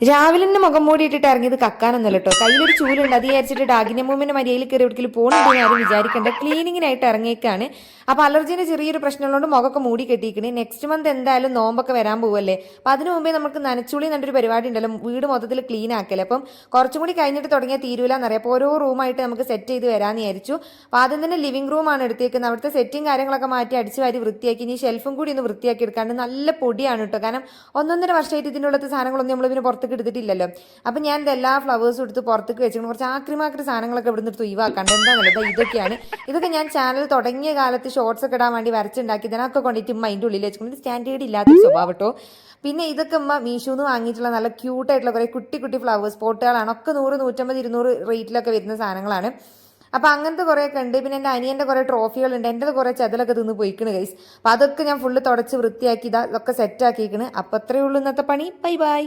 രാവിലെ തന്നെ മുഖം മൂടി ഇട്ടിട്ട് ഇറങ്ങിയത് കക്കാനൊന്നുമല്ല കേട്ടോ. കയ്യിലൊരു ചൂലുണ്ട്, അത് വിചാരിച്ചിട്ട് ഡാഗിന്റെ മൂമ്മിന്റെ മര്യാദയിൽ കയറി ഒരിക്കലും പോകണമെന്ന് ആരും വിചാരിക്കേണ്ട. ക്ലീനിങ്ങിനായിട്ട് ഇറങ്ങിയേക്കാണ്. അപ്പൊ അലർജിന്റെ ചെറിയൊരു പ്രശ്നമുള്ളതുകൊണ്ട് മുഖമൊക്കെ മൂടി കെട്ടിയിരിക്കണേ. നെക്സ്റ്റ് മന്ത് എന്തായാലും നോമ്പൊക്കെ വരാൻ പോവല്ലേ. അപ്പൊ അതിനു മുമ്പേ നമുക്ക് നനച്ചുളി എന്നൊരു പരിപാടി ഉണ്ടല്ലോ, വീട് മൊത്തത്തിൽ ക്ലീൻ ആക്കല്ലേ. അപ്പം കുറച്ചും കൂടി കഴിഞ്ഞിട്ട് തുടങ്ങിയാൽ തീരൂലെന്നറിയാം. അപ്പോൾ ഓരോ റൂമായിട്ട് നമുക്ക് സെറ്റ് ചെയ്ത് വരാമെന്ന് വിചാരിച്ചു. അപ്പോൾ ആദ്യം തന്നെ ലിവിംഗ് റൂമാണ് എടുത്തേക്കുന്നത്. അവിടുത്തെ സെറ്റിംഗ് കാര്യങ്ങളൊക്കെ മാറ്റി അടിച്ച് വാരി വൃത്തിയാക്കി. ഇനി ഷെൽഫും കൂടി ഒന്ന് വൃത്തിയാക്കി എടുക്കാണ്ട്. നല്ല പൊടിയാണ് കേട്ടോ. കാരണം 1.5 വർഷമായിട്ട് ഇതിൻ്റെ ഉള്ളത്തെ സാധനങ്ങളൊന്നും നമ്മൾ പിന്നെ പുറത്തേക്ക് എടുത്തിട്ടില്ലല്ലോ. അപ്പം ഞാൻ ഇതെല്ലാ ഫ്ലവേഴ്സും എടുത്ത് പുറത്തേക്ക് വെച്ചിട്ട് കുറച്ച് ആക്രിമാക്രി സാധനങ്ങളൊക്കെ ഇവിടെ നിന്ന് ഒഴിവാക്കാണ്ട്. എന്താണെന്നുള്ളത് ഇതൊക്കെയാണ്. ഇതൊക്കെ ഞാൻ ചാനൽ തുടങ്ങിയ കാലത്ത് ഷോർട്സ് ഒക്കെ ഇടാൻ വേണ്ടി വരച്ചുണ്ടാക്കി ഇതിനൊക്കെ കൊണ്ടിട്ട് അതിൻ്റെ ഉള്ളിൽ വെച്ചിട്ടുണ്ട്. സ്റ്റാൻഡേർഡ് ഇല്ലാത്തൊരു സ്വഭാവം കേട്ടോ. പിന്നെ ഇതൊക്കെ ഉമ്മ മീഷോന്ന് വാങ്ങിയിട്ടുള്ള നല്ല ക്യൂട്ടായിട്ടുള്ള കുറേ കുട്ടി കുട്ടി ഫ്ലവേഴ്സ് പോട്ടുകളാണ്. ഒക്കെ 100, 150, 200 റേറ്റിലൊക്കെ വരുന്ന സാധനങ്ങളാണ്. അപ്പം അങ്ങനത്തെ കുറേയൊക്കെ ഉണ്ട്. പിന്നെ എൻ്റെ അനിയൻ്റെ കുറേ ട്രോഫികളുണ്ട്. എൻ്റെ കുറേ ചെതലൊക്കെ തിന്ന് പോയിക്കണ് ഗൈസ്. അപ്പം അതൊക്കെ ഞാൻ ഫുള്ള് തുടച്ച് വൃത്തിയാക്കി ഇതൊക്കെ സെറ്റാക്കിയിരിക്കണ്. അപ്പം അത്രയേ ഉള്ളൂ ഇന്നത്തെ പണി. Bye bye.